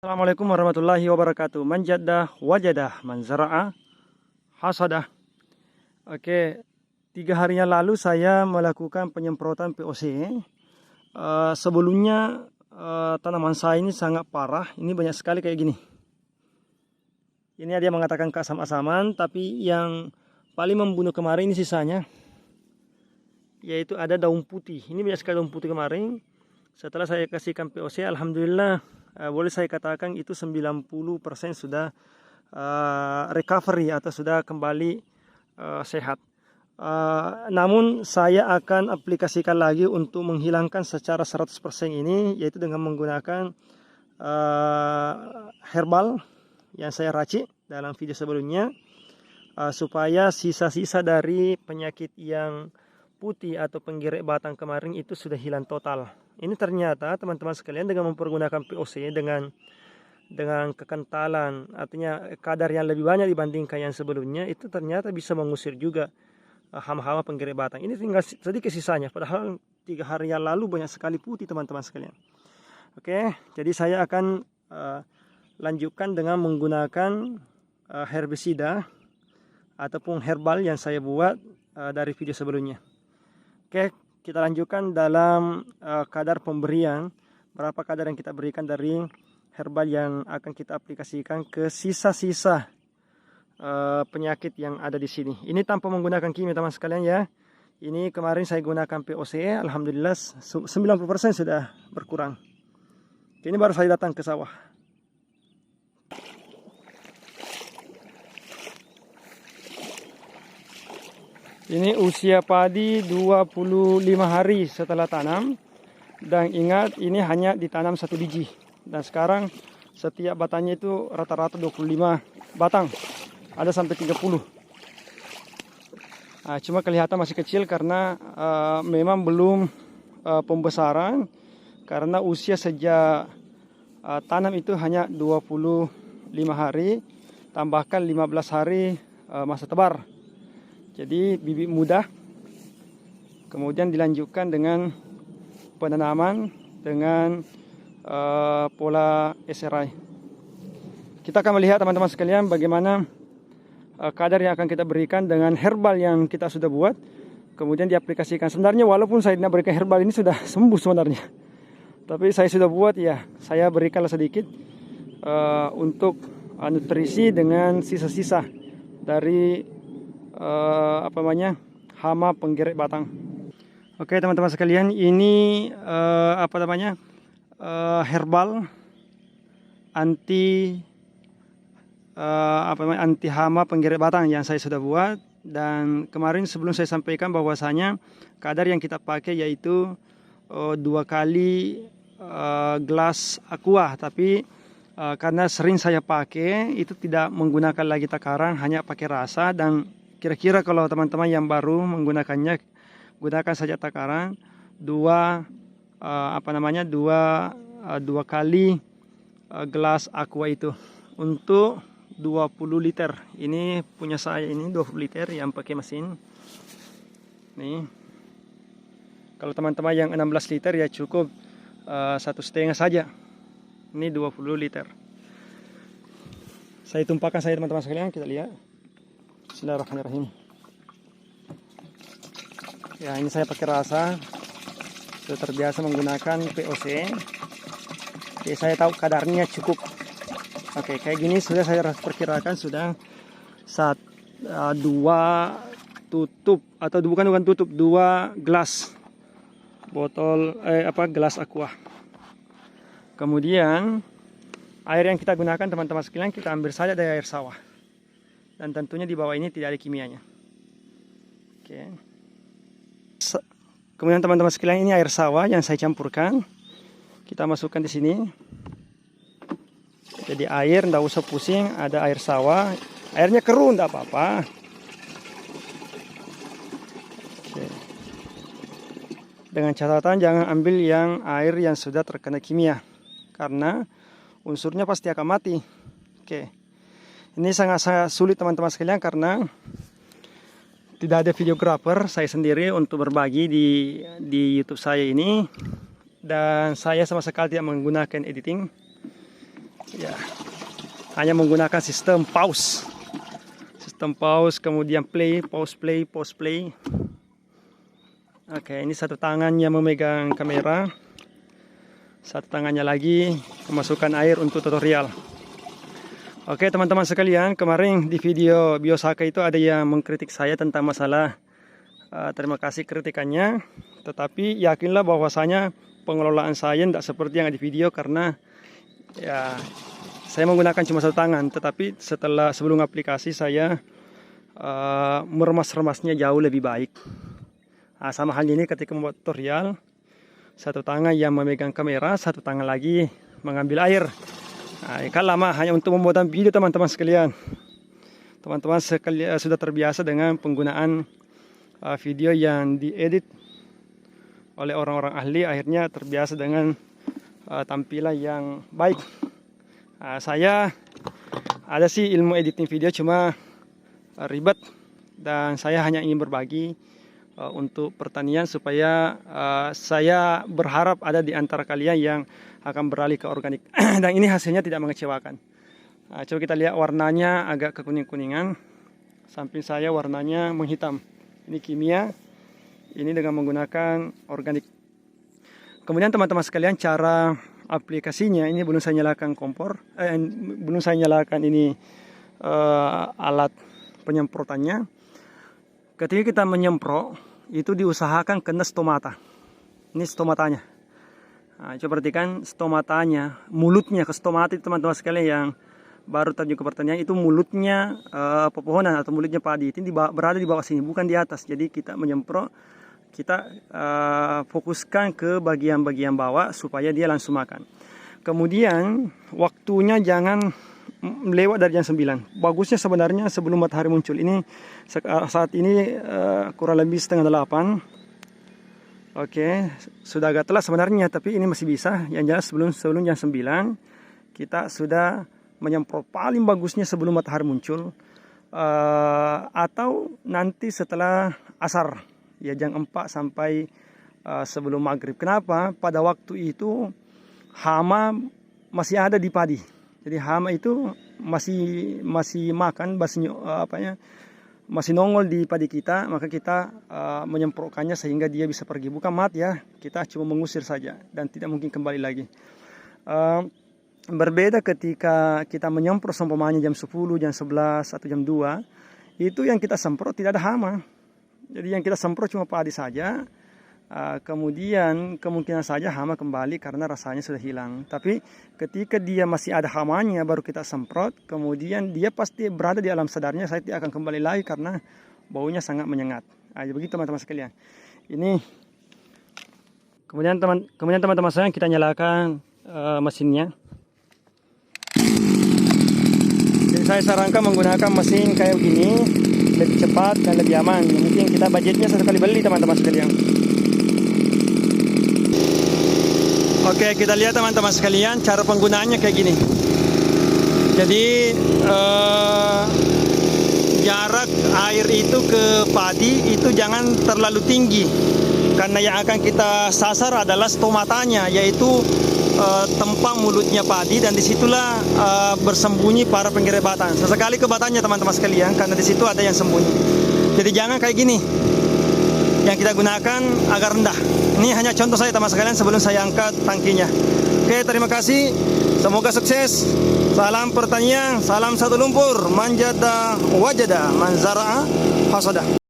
Assalamualaikum warahmatullahi wabarakatuh. Manjadah wajadah, manzara'a hasadah. Oke, 3 hari yang lalu saya melakukan penyemprotan POC. Sebelumnya tanaman saya ini sangat parah. Ini banyak sekali kayak gini. Ini ada yang mengatakan keasam-asaman, tapi yang paling membunuh kemarin ini sisanya, yaitu ada daun putih. Ini banyak sekali daun putih kemarin. Setelah saya kasihkan POC, alhamdulillah boleh saya katakan itu 90% sudah recovery atau sudah kembali sehat. Namun saya akan aplikasikan lagi untuk menghilangkan secara 100% ini, yaitu dengan menggunakan herbal yang saya racik dalam video sebelumnya, supaya sisa-sisa dari penyakit yang putih atau penggerek batang kemarin itu sudah hilang total. Ini ternyata teman-teman sekalian dengan mempergunakan POC dengan kekentalan, artinya kadar yang lebih banyak dibandingkan yang sebelumnya, itu ternyata bisa mengusir juga hama-hama penggerek batang. Ini tinggal sedikit sisanya, padahal 3 hari yang lalu banyak sekali putih teman-teman sekalian. Oke, jadi saya akan lanjutkan dengan menggunakan herbisida ataupun herbal yang saya buat dari video sebelumnya. Oke, kita lanjutkan dalam kadar pemberian. Berapa kadar yang kita berikan dari herbal yang akan kita aplikasikan ke sisa-sisa penyakit yang ada di sini. Ini tanpa menggunakan kimia teman sekalian ya. Ini kemarin saya gunakan POC, alhamdulillah 90% sudah berkurang. Ini baru saya datang ke sawah. Ini usia padi 25 hari setelah tanam. Dan ingat, ini hanya ditanam 1 biji. Dan sekarang setiap batangnya itu rata-rata 25 batang. Ada sampai 30. Nah, cuma kelihatan masih kecil karena memang belum pembesaran. Karena usia sejak tanam itu hanya 25 hari. Tambahkan 15 hari masa tebar. Jadi bibit muda, kemudian dilanjutkan dengan penanaman dengan pola SRI. Kita akan melihat teman-teman sekalian bagaimana kadar yang akan kita berikan dengan herbal yang kita sudah buat, kemudian diaplikasikan. Sebenarnya walaupun saya tidak berikan herbal ini sudah sembuh sebenarnya, tapi saya sudah buat ya, saya berikanlah sedikit untuk nutrisi dengan sisa-sisa dari hama penggerek batang. Oke teman-teman sekalian, ini herbal anti anti hama penggerek batang yang saya sudah buat. Dan kemarin sebelum saya sampaikan bahwasanya kadar yang kita pakai yaitu 2 kali gelas aqua, tapi karena sering saya pakai itu tidak menggunakan lagi takaran, hanya pakai rasa. Dan kira-kira kalau teman-teman yang baru menggunakannya, gunakan saja takaran 2 kali gelas aqua itu untuk 20 liter. Ini punya saya ini 20 liter yang pakai mesin. Nih. Kalau teman-teman yang 16 liter ya cukup 1,5 saja. Ini 20 liter. Saya tumpahkan saja teman-teman sekalian, kita lihat. Bismillahirrahmanirrahim. Ya, ini saya pakai rasa. Sudah terbiasa menggunakan POC. Oke, saya tahu kadarnya cukup. Oke, kayak gini sudah saya perkirakan sudah 2 tutup atau bukan tutup, 2 gelas botol gelas aqua. Kemudian air yang kita gunakan teman-teman sekalian, kita ambil saja dari air sawah. Dan tentunya di bawah ini tidak ada kimianya. Oke. Kemudian teman-teman sekalian, ini air sawah yang saya campurkan. Kita masukkan di sini. Jadi air tidak usah pusing, ada air sawah. Airnya keruh tidak apa-apa. Oke. Dengan catatan jangan ambil yang air yang sudah terkena kimia, karena unsurnya pasti akan mati. Oke. Ini sangat sulit teman-teman sekalian karena tidak ada videographer, saya sendiri untuk berbagi di YouTube saya ini. Dan saya sama sekali tidak menggunakan editing. Ya, hanya menggunakan sistem pause. Sistem pause, kemudian play, pause play, pause play. Oke, ini satu tangannya memegang kamera. Satu tangannya lagi memasukkan air untuk tutorial. Oke teman-teman sekalian, kemarin di video Biosaka itu ada yang mengkritik saya tentang masalah terima kasih kritikannya. Tetapi yakinlah bahwasanya pengelolaan saya tidak seperti yang ada di video, karena ya saya menggunakan cuma satu tangan. Tetapi sebelum aplikasi saya meremas-remasnya jauh lebih baik. Nah, sama halnya ini ketika membuat tutorial, satu tangan yang memegang kamera, satu tangan lagi mengambil air. Nah, kan lama hanya untuk membuat video teman-teman sekalian. Teman-teman sudah terbiasa dengan penggunaan video yang diedit oleh orang-orang ahli, akhirnya terbiasa dengan tampilan yang baik. Saya ada sih ilmu editing video, cuma ribet, dan saya hanya ingin berbagi untuk pertanian, supaya saya berharap ada di antara kalian yang akan beralih ke organik. Dan ini hasilnya tidak mengecewakan. Coba kita lihat, warnanya agak kekuning-kuningan. Samping saya warnanya menghitam. Ini kimia, ini dengan menggunakan organik. Kemudian teman-teman sekalian, cara aplikasinya ini belum saya nyalakan kompor, belum saya nyalakan ini alat penyemprotannya. Ketika kita menyemprot, itu diusahakan kena stomata. Ini stomatanya. Nah, coba perhatikan stomatanya, mulutnya ke stomata itu teman-teman sekalian yang baru terjun ke pertanian, itu mulutnya pepohonan atau mulutnya padi itu berada di bawah sini, bukan di atas. Jadi kita menyemprot, kita fokuskan ke bagian-bagian bawah supaya dia langsung makan. Kemudian waktunya jangan lewat dari jam 9. Bagusnya sebenarnya sebelum matahari muncul. Ini saat ini kurang lebih setengah 8. Oke, sudah agak telat sebenarnya, tapi ini masih bisa. Yang jelas sebelum jam 9 kita sudah menyemprot. Paling bagusnya sebelum matahari muncul, atau nanti setelah asar, ya jam 4 sampai sebelum maghrib. Kenapa? Pada waktu itu hama masih ada di padi. Jadi hama itu masih makan, masih nongol di padi kita, maka kita menyemprotkannya sehingga dia bisa pergi. Bukan mati ya, kita cuma mengusir saja dan tidak mungkin kembali lagi. Berbeda ketika kita menyemprot seumpamanya jam 10, jam 11 atau jam 2, itu yang kita semprot tidak ada hama. Jadi yang kita semprot cuma padi saja. Kemudian kemungkinan saja hama kembali karena rasanya sudah hilang. Tapi ketika dia masih ada hamanya baru kita semprot, kemudian dia pasti berada di alam sadarnya, saya tidak akan kembali lagi karena baunya sangat menyengat. Begitu teman-teman sekalian. Ini kemudian teman-teman saya kita nyalakan mesinnya. Jadi saya sarankan menggunakan mesin kayak begini, lebih cepat dan lebih aman. Mungkin kita budgetnya sekali beli teman-teman sekalian. Oke, kita lihat teman-teman sekalian cara penggunaannya kayak gini. Jadi jarak air itu ke padi itu jangan terlalu tinggi, karena yang akan kita sasar adalah stomatanya, yaitu tempat mulutnya padi, dan disitulah bersembunyi para penggerebatan. Sesekali ke batangnya teman-teman sekalian, karena disitu ada yang sembunyi. Jadi jangan kayak gini. Yang kita gunakan agak rendah. Ini hanya contoh saya teman sekalian sebelum saya angkat tangkinya. Oke, terima kasih. Semoga sukses. Salam pertanian, salam satu lumpur. Manjada wajada, manzara'a hasada.